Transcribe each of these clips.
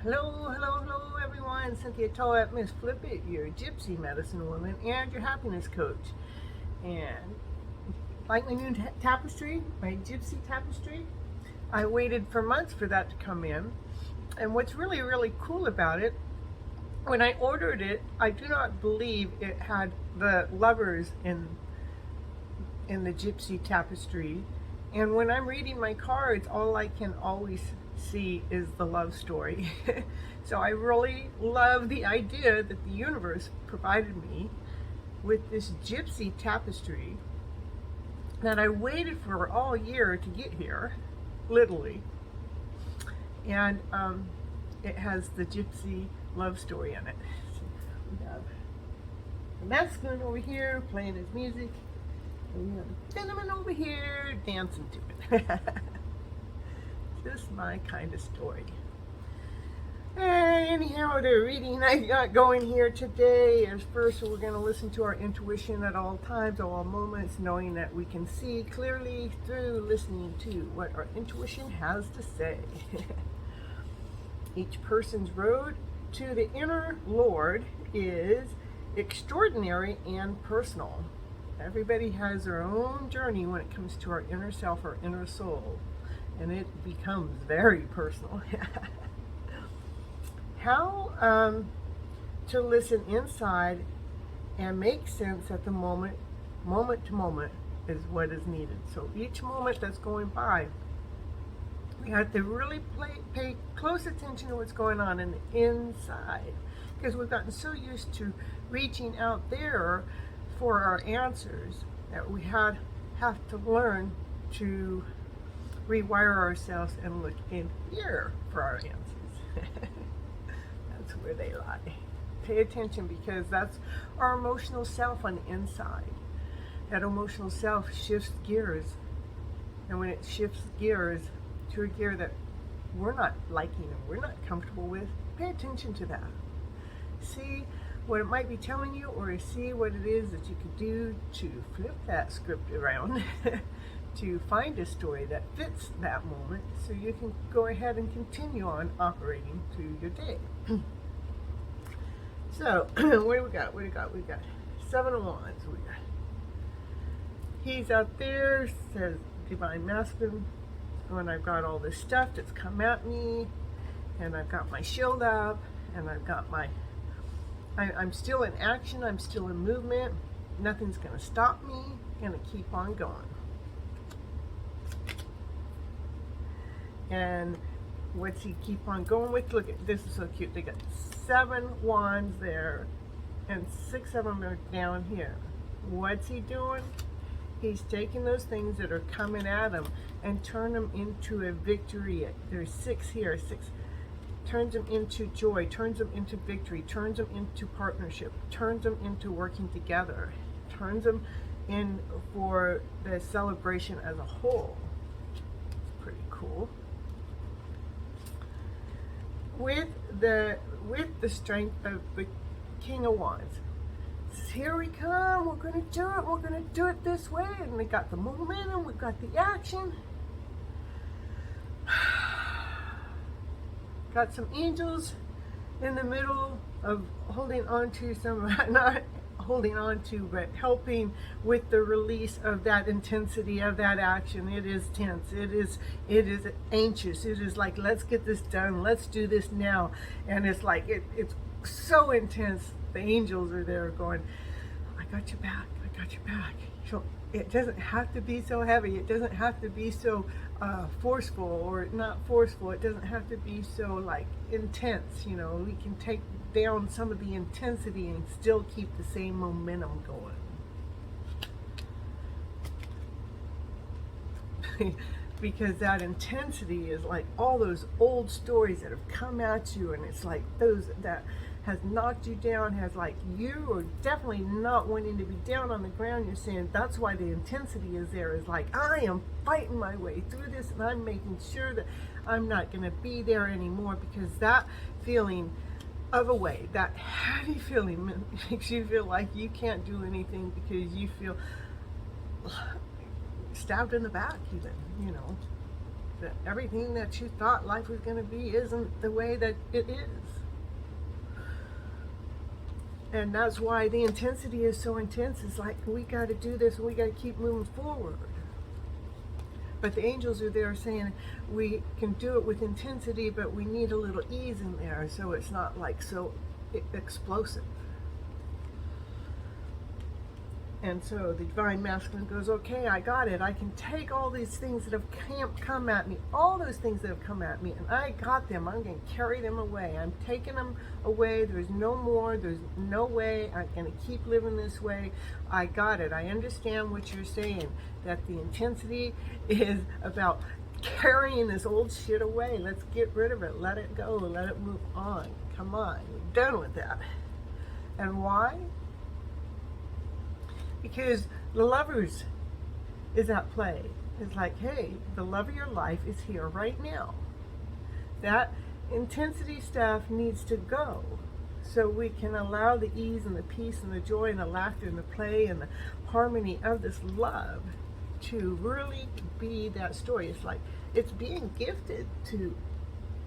Hello, everyone. Cynthia Toet, Miss Flip It, your Gypsy medicine woman and your happiness coach. And like my new tapestry, my Gypsy tapestry, I waited for months for that to come in. And what's really, really cool about it, when I ordered it, I do not believe it had the lovers in the Gypsy tapestry. And when I'm reading my cards, all I can always see is the love story. So I really love the idea that the universe provided me with this Gypsy tapestry that I waited for all year to get here, literally. And it has the Gypsy love story in it. So we have the masculine over here playing his music, and we have the feminine over here dancing to it. Just my kind of story. Anyhow, the reading I got going here today is first we're going to listen to our intuition at all times, all moments, knowing that we can see clearly through listening to what our intuition has to say. Each person's road to the inner Lord is extraordinary and personal. Everybody has their own journey when it comes to our inner self, our inner soul, and it becomes very personal. How to listen inside and make sense at the moment to moment is what is needed. So each moment that's going by, we have to really pay close attention to what's going on in the inside, because we've gotten so used to reaching out there for our answers that we have to learn to rewire ourselves and look in here for our answers. That's where they lie. Pay attention, because that's our emotional self on the inside. That emotional self shifts gears, and when it shifts gears to a gear that we're not liking and we're not comfortable with, pay attention to that. See what it might be telling you, or see what it is that you could do to flip that script around to find a story that fits that moment, so you can go ahead and continue on operating through your day. So, what do we got? We got 7 of Wands. He's out there, says Divine Masculine, when I've got all this stuff that's come at me, and I've got my shield up, and I've got my, I'm still in action, I'm still in movement, nothing's going to stop me, going to keep on going. And what's he keep on going with? Look at this, is so cute. They got 7 wands there, and 6 of them are down here. What's he doing? He's taking those things that are coming at him and turn them into a victory. There's 6 here, 6. Turns them into joy, turns them into victory, turns them into partnership, turns them into working together, turns them in for the celebration as a whole. It's pretty cool. With the strength of the King of Wands, here we come, we're going to do it this way, and we got the momentum, we got the action. Got some angels in the middle of holding on to some, not holding on to, but helping with the release of that intensity of that action. It is tense, it is anxious, it is like, let's get this done, let's do this now. And it's like, it's so intense. The angels are there going, I got your back, I got your back. So it doesn't have to be so heavy, it doesn't have to be so forceful, or not forceful, it doesn't have to be so like intense. You know, we can take down some of the intensity and still keep the same momentum going. Because that intensity is like all those old stories that have come at you, and it's like those that has knocked you down, has like, you are definitely not wanting to be down on the ground. You're saying that's why the intensity is there, is like, I am fighting my way through this, and I'm making sure that I'm not going to be there anymore, because that feeling of a way, that heavy feeling, makes you feel like you can't do anything, because you feel stabbed in the back even, you know. that everything that you thought life was going to be isn't the way that it is. And that's why the intensity is so intense. It's like, we got to do this and we got to keep moving forward. But the angels are there saying we can do it with intensity, but we need a little ease in there so it's not like so explosive. And so the Divine Masculine goes, okay, I got it. I can take all these things that have come at me, all those things that have come at me, and I got them. I'm going to carry them away. I'm taking them away. There's no more. There's no way. I'm going to keep living this way. I got it. I understand what you're saying, that the intensity is about carrying this old shit away. Let's get rid of it. Let it go. Let it move on. Come on. We're done with that. And why? Because the Lovers is at play. It's like, hey, the love of your life is here right now. That intensity stuff needs to go so we can allow the ease and the peace and the joy and the laughter and the play and the harmony of this love to really be that story. It's like it's being gifted to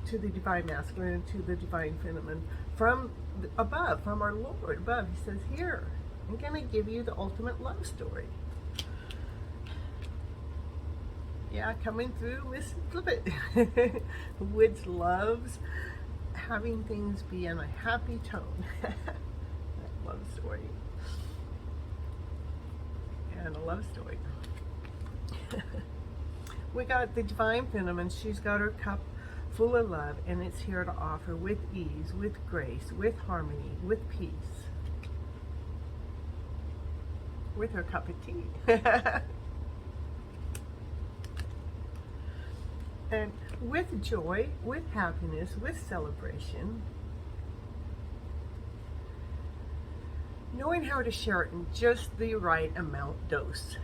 the Divine Masculine and to the Divine Feminine from above, from our Lord above. He says, here, I'm going to give you the ultimate love story. Yeah, coming through Miss Flippit, which loves having things be in a happy tone. That love story. And a love story. We got the Divine Feminine. She's got her cup full of love, and it's here to offer with ease, with grace, with harmony, with peace. With her cup of tea. And with joy, with happiness, with celebration. Knowing how to share it in just the right amount dose.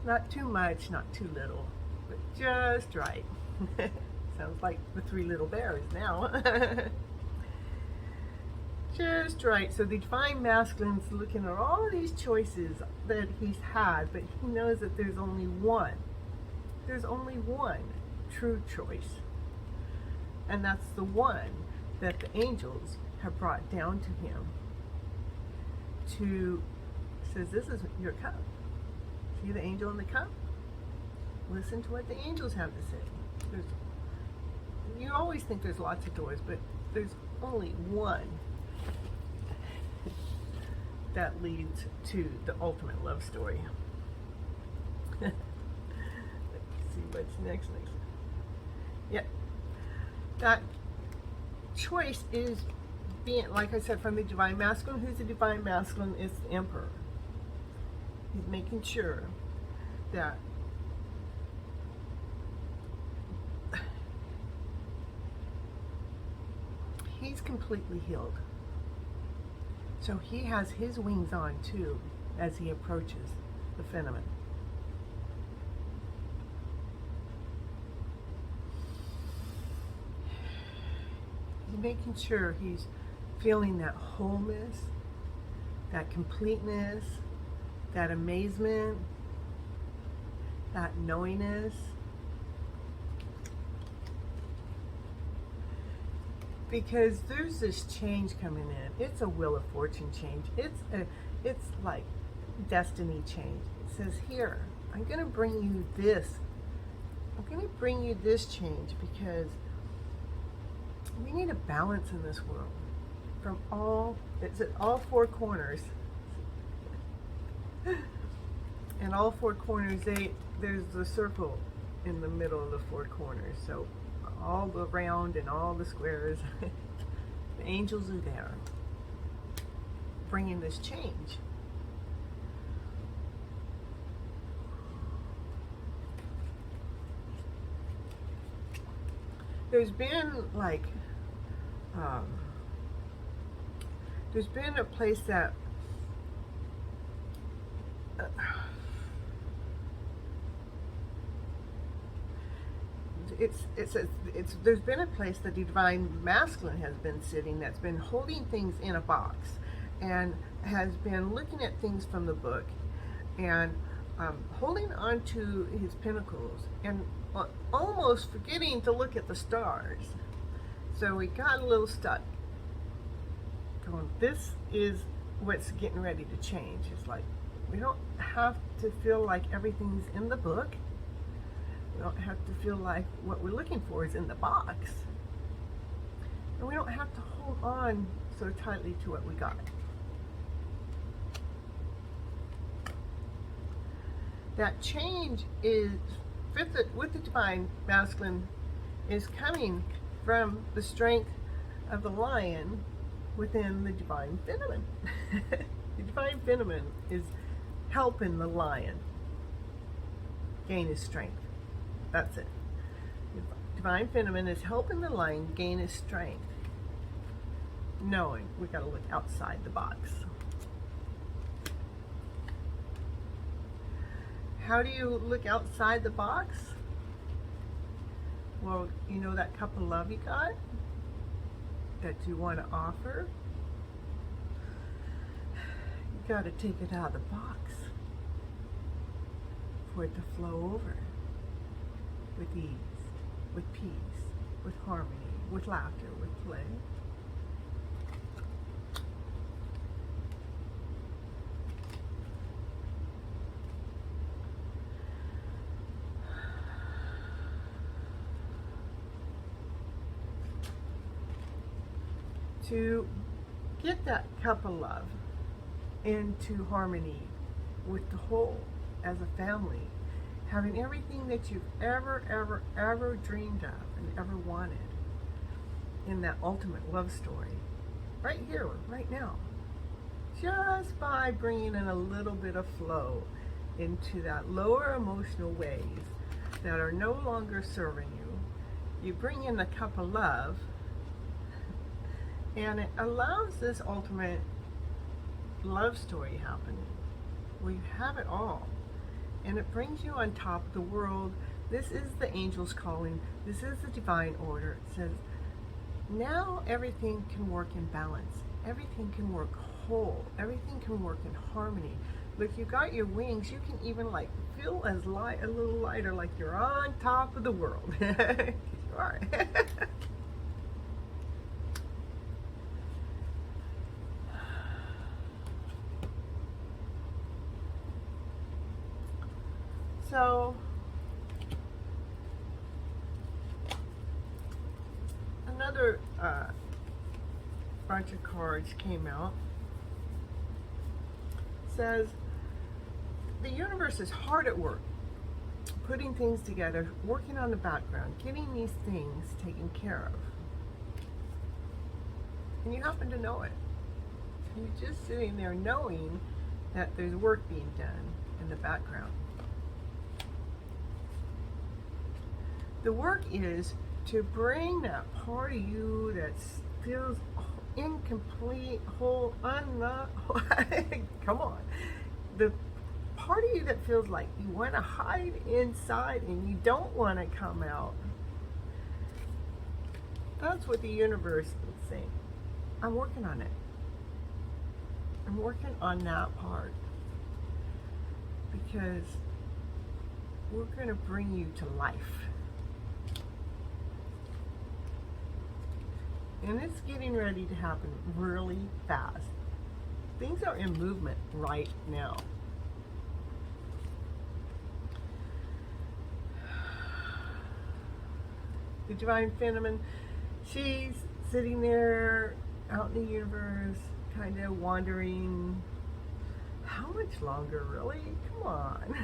Not too much, not too little, but just right. Sounds like the Three Little Bears now. Just right. So the Divine Masculine's looking at all of these choices that he's had, but he knows that there's only one. There's only one true choice. And that's the one that the angels have brought down to him. Says, this is your cup. See the angel in the cup? Listen to what the angels have to say. You always think there's lots of doors, but there's only one that leads to the ultimate love story. Let's see what's next. Yep. That choice is being, like I said, from the Divine Masculine. Who's the Divine Masculine? Is the Emperor. He's making sure that he's completely healed. So he has his wings on too as he approaches the feminine. He's making sure he's feeling that wholeness, that completeness, that amazement, that knowingness. Because there's this change coming in. It's a Wheel of Fortune change. It's like destiny change. It says here, I'm going to bring you this. I'm going to bring you this change because we need a balance in this world. From it's at all four corners. And all four corners, there's the circle in the middle of the four corners. So all the round and all the squares, the angels are there, bringing this change. There's been like, there's been a place that there's been a place that the Divine Masculine has been sitting that's been holding things in a box and has been looking at things from the book and holding on to his pinnacles and almost forgetting to look at the stars. So we got a little stuck. Going, this is what's getting ready to change. It's like, we don't have to feel like everything's in the book. We don't have to feel like what we're looking for is in the box. And we don't have to hold on so tightly to what we got. That change is, with the divine masculine, is coming from the strength of the lion within the divine feminine. The divine feminine is helping the lion gain his strength. That's it. The divine feminine is helping the lion gain his strength, knowing we got to look outside the box. How do you look outside the box? Well, you know that cup of love you got that you want to offer? You got to take it out of the box for it to flow over with ease, with peace, with harmony, with laughter, with play. To get that cup of love into harmony with the whole as a family, having everything that you've ever dreamed of and ever wanted in that ultimate love story, right here, right now, just by bringing in a little bit of flow into that lower emotional waves that are no longer serving you. You bring in the cup of love, and it allows this ultimate love story happening, where you have it all. And it brings you on top of the world. This is the angels calling. This is the divine order. It says, now everything can work in balance. Everything can work whole. Everything can work in harmony. Look, you got your wings. You can even like feel as light, a little lighter, like you're on top of the world. You are. So, another bunch of cards came out. Says, the universe is hard at work, putting things together, working on the background, getting these things taken care of. And you happen to know it. You're just sitting there knowing that there's work being done in the background. The work is to bring that part of you that feels incomplete, whole, come on. The part of you that feels like you want to hide inside and you don't want to come out. That's what the universe is saying. I'm working on it. I'm working on that part. Because we're going to bring you to life. And it's getting ready to happen really fast. Things are in movement right now. The divine feminine, she's sitting there out in the universe, kind of wondering, how much longer, really? Come on.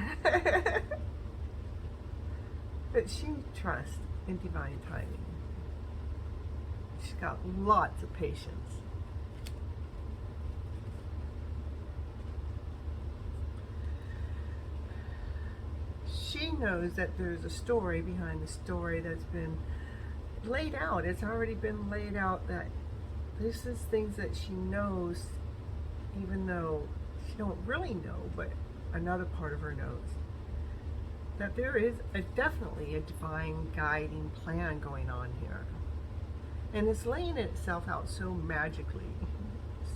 But she trusts in divine timing. She's got lots of patience. She knows that there's a story behind the story that's been laid out. It's already been laid out, that this is things that she knows, even though she don't really know, but another part of her knows. That there is definitely a divine guiding plan going on here. And it's laying itself out so magically,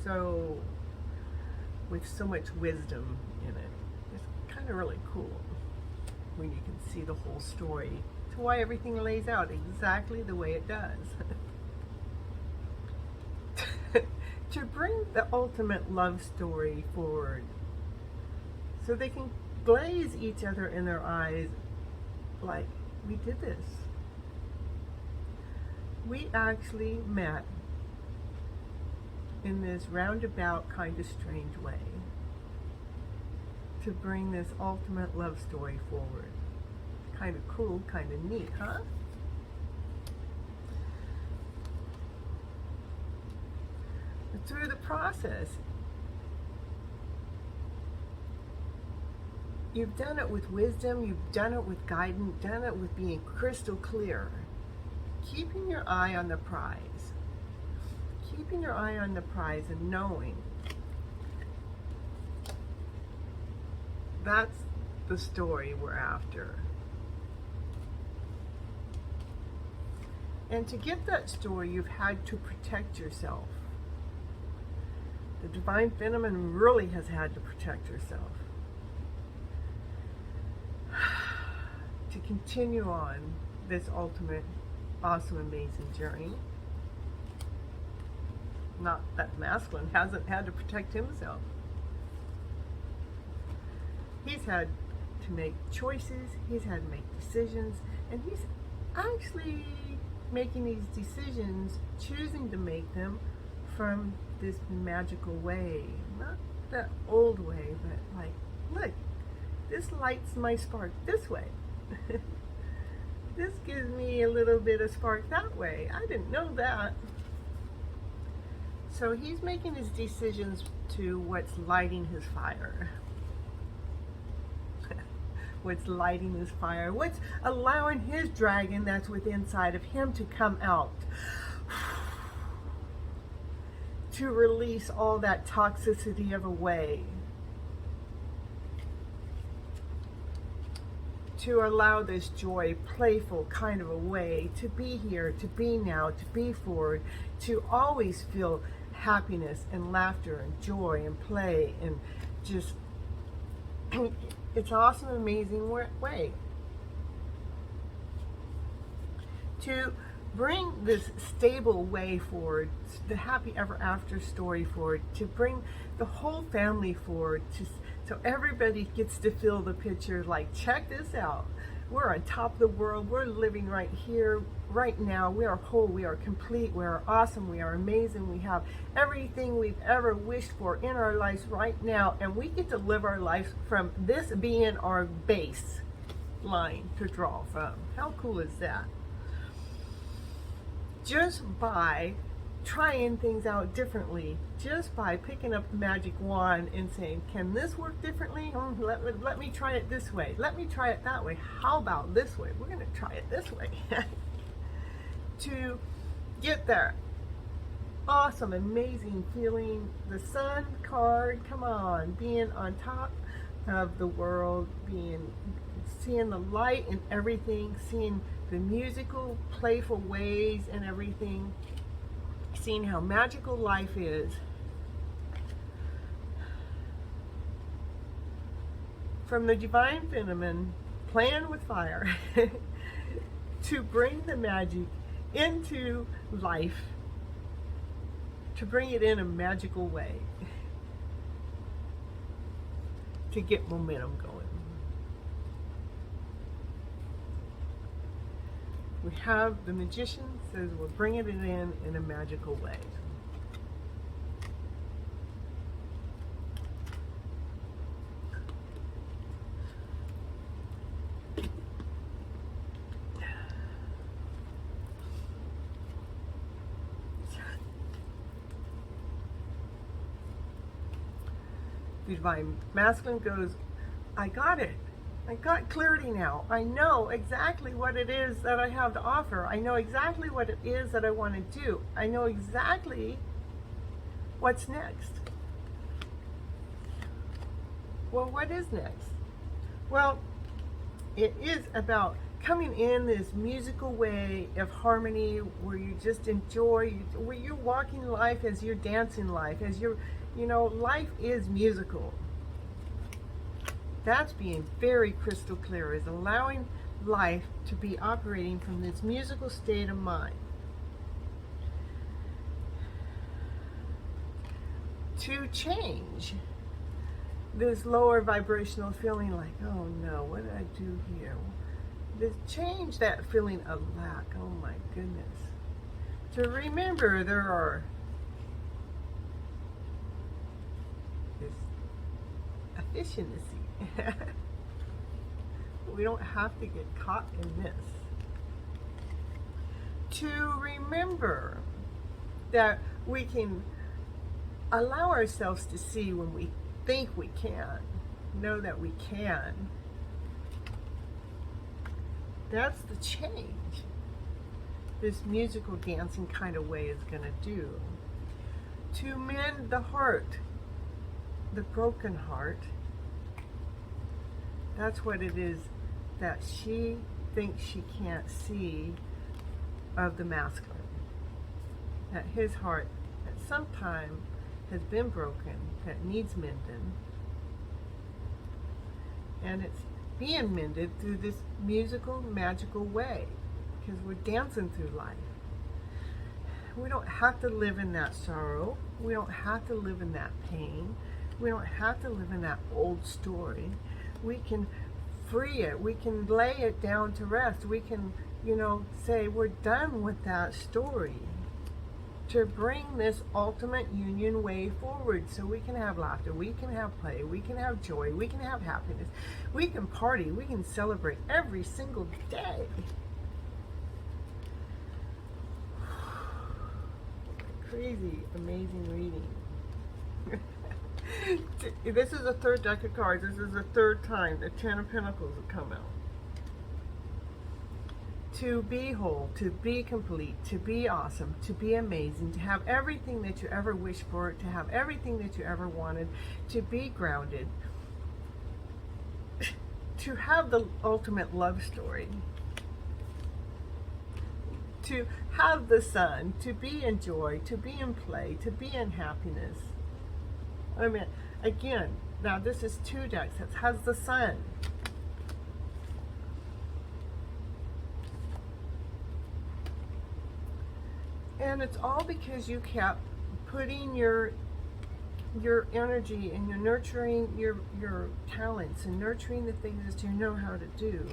so with so much wisdom in it. It's kind of really cool when you can see the whole story to why everything lays out exactly the way it does. To bring the ultimate love story forward so they can glaze each other in their eyes like, we did this. We actually met in this roundabout kind of strange way to bring this ultimate love story forward. Kind of cool, kind of neat, huh? But through the process, you've done it with wisdom, you've done it with guidance, done it with being crystal clear. Keeping your eye on the prize. Keeping your eye on the prize and knowing that's the story we're after. And to get that story, you've had to protect yourself. The Divine Feminine really has had to protect herself to continue on this ultimate, awesome, amazing journey. Not that masculine hasn't had to protect himself. He's had to make choices, he's had to make decisions, and he's actually making these decisions, choosing to make them from this magical way. Not the old way, but like, look, this lights my spark this way. This gives me a little bit of spark that way. I didn't know that. So he's making his decisions to what's lighting his fire. What's lighting his fire. What's allowing his dragon that's within inside of him to come out. To release all that toxicity of a way. To allow this joy, playful kind of a way, to be here, to be now, to be forward, to always feel happiness and laughter and joy and play and just, it's awesome, amazing way. To bring this stable way forward, the happy ever after story forward, to bring the whole family forward, so everybody gets to feel the picture like, check this out. We're on top of the world. We're living right here, right now. We are whole. We are complete. We are awesome. We are amazing. We have everything we've ever wished for in our lives right now. And we get to live our lives from this being our base line to draw from. How cool is that? Just by trying things out differently, just by picking up the magic wand and saying, can this work differently? Let me try it this way. Let me try it that way. How about this way? We're going to try it this way. To get there. Awesome, amazing feeling. The Sun card, come on, being on top of the world, seeing the light in everything, seeing the musical, playful ways and everything, seeing how magical life is. From the Divine Feminine, playing with fire, to bring the magic into life, to bring it in a magical way, to get momentum going. We have the Magician says we're bringing it in a magical way. The Divine Masculine goes, I got it. I got clarity now. I know exactly what it is that I have to offer. I know exactly what it is that I want to do. I know exactly what's next. Well, what is next? Well, it is about coming in this musical way of harmony where you just enjoy, where you're walking life as you're dancing life, as you're, life is musical. That's being very crystal clear, is allowing life to be operating from this musical state of mind. To change this lower vibrational feeling like, oh no, what did I do here? To change that feeling of lack, oh my goodness. To remember there are this efficiency. We don't have to get caught in this. To remember that we can allow ourselves to see when we think we can, know that we can. That's the change this musical dancing kind of way is going to do. To mend the heart, the broken heart. That's what it is that she thinks she can't see of the masculine. That his heart at some time has been broken, that needs mending. And it's being mended through this musical, magical way, because we're dancing through life. We don't have to live in that sorrow. We don't have to live in that pain. We don't have to live in that old story. We can free it. We can lay it down to rest. We can, say we're done with that story. To bring this ultimate union way forward so we can have laughter, we can have play, we can have joy, we can have happiness, we can party, we can celebrate every single day. Crazy, amazing reading. This is the third deck of cards. This is the third time the Ten of Pentacles have come out. To be whole, to be complete, to be awesome, to be amazing, to have everything that you ever wished for, to have everything that you ever wanted, to be grounded, to have the ultimate love story, to have the sun, to be in joy, to be in play, to be in happiness. I mean, again, now this is two decks. It has the sun. And it's all because you kept putting your energy and you're nurturing your talents and nurturing the things that you know how to do.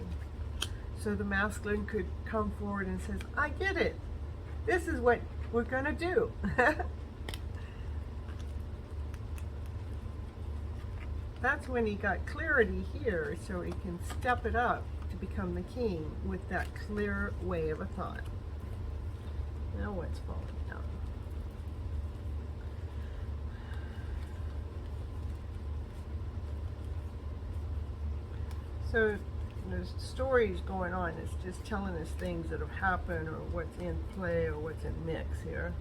So the masculine could come forward and says, I get it. This is what we're going to do. That's when he got clarity here, so he can step it up to become the king with that clear way of a thought. Now what's falling down? So there's stories going on. It's just telling us things that have happened or what's in play or what's in mix here.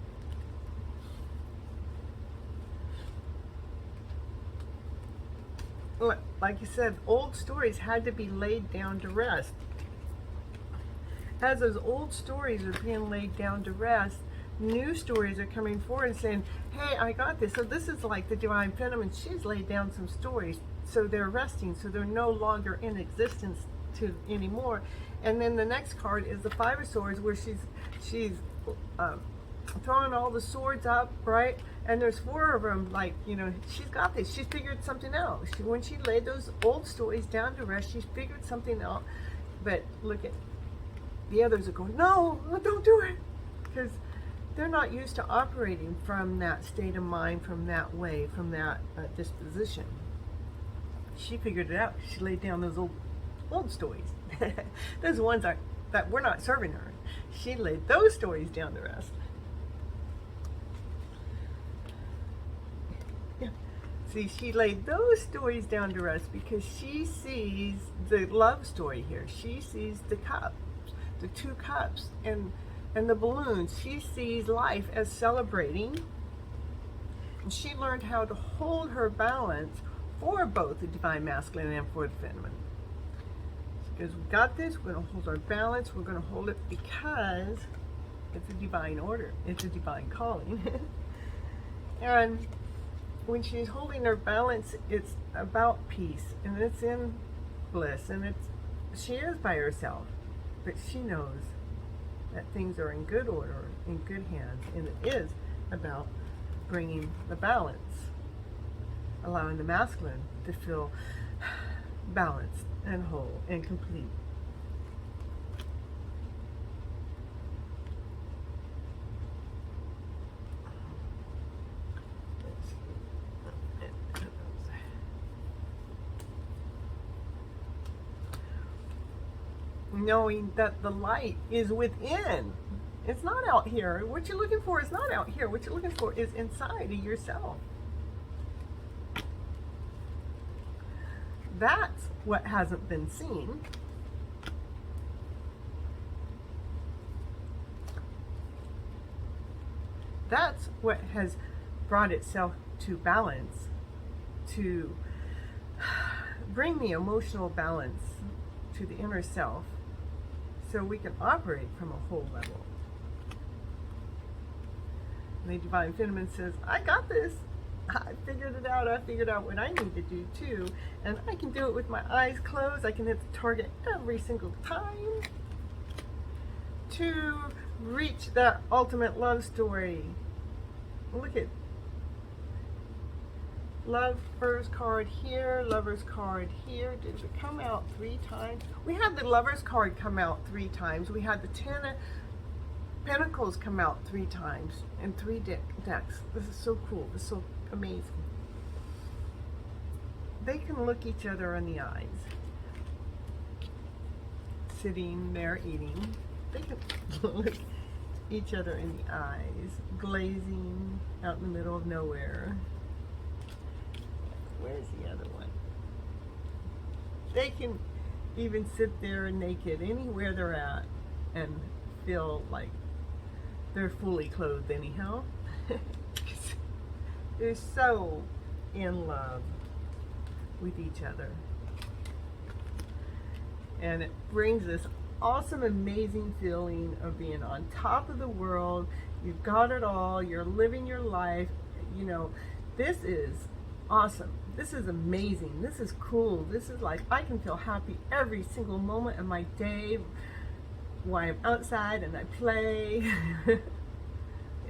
Look, like you said, old stories had to be laid down to rest. As those old stories are being laid down to rest, new stories are coming forward and saying, hey, I got this. So this is like the Divine Feminine. She's laid down some stories, so they're resting, so they're no longer in existence anymore. And then the next card is the Five of Swords, where she's throwing all the swords up, right? And there's four of them, like, she's got this. She figured something out. When she laid those old stories down to rest, she figured something out. But look at the others are going, no, don't do it. Because they're not used to operating from that state of mind, from that way, from that disposition. She figured it out. She laid down those old stories. Those ones that were not serving her. She laid those stories down to rest. Yeah. See, she laid those stories down to rest because she sees the love story here. She sees the cup. The two cups and the balloons. She sees life as celebrating, and she learned how to hold her balance for both the Divine Masculine and for the Feminine. Because we got this, we're going to hold our balance, we're going to hold it because it's a divine order, it's a divine calling. And when she's holding her balance, it's about peace, and it's in bliss, and it's she is by herself, but she knows that things are in good order, in good hands, and it is about bringing the balance, allowing the masculine to feel balanced and whole and complete. Knowing that the light is within. It's not out here. What you're looking for is not out here. What you're looking for is inside of yourself. That's what hasn't been seen. That's what has brought itself to balance, to bring the emotional balance to the inner self, so we can operate from a whole level. And the Divine Feminine says, I got this. I figured it out. I figured out what I need to do too. And I can do it with my eyes closed. I can hit the target every single time to reach that ultimate love story. Look at Lover's card here, Lover's card here. Did it come out 3 times? We had the Lover's card come out 3 times. We had the 10 of Pentacles come out 3 times in 3 decks. This is so cool. This is so amazing. They can look each other in the eyes. Sitting there eating. They can look each other in the eyes. Glazing out in the middle of nowhere. Where's the other one? They can even sit there naked anywhere they're at and feel like they're fully clothed anyhow. They're so in love with each other. And it brings this awesome, amazing feeling of being on top of the world. You've got it all. You're living your life. You know, this is awesome. This is amazing. This is cool. This is like, I can feel happy every single moment of my day while I'm outside and I play.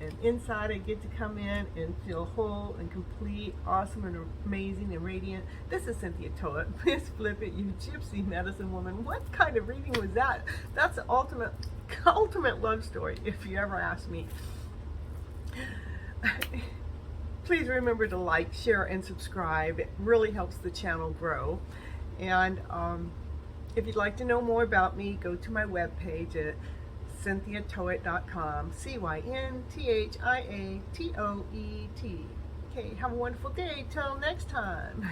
And inside I get to come in and feel whole and complete, awesome and amazing and radiant. This is Cynthia Toet. Miss Flip It, you gypsy medicine woman. What kind of reading was that? That's the ultimate love story, if you ever ask me. Please remember to like, share, and subscribe. It really helps the channel grow. And if you'd like to know more about me, go to my webpage at CynthiaToet.com. 𝐂𝐲𝐬𝐷𝐭𝐡𝐢𝐚. Okay, have a wonderful day. Till next time.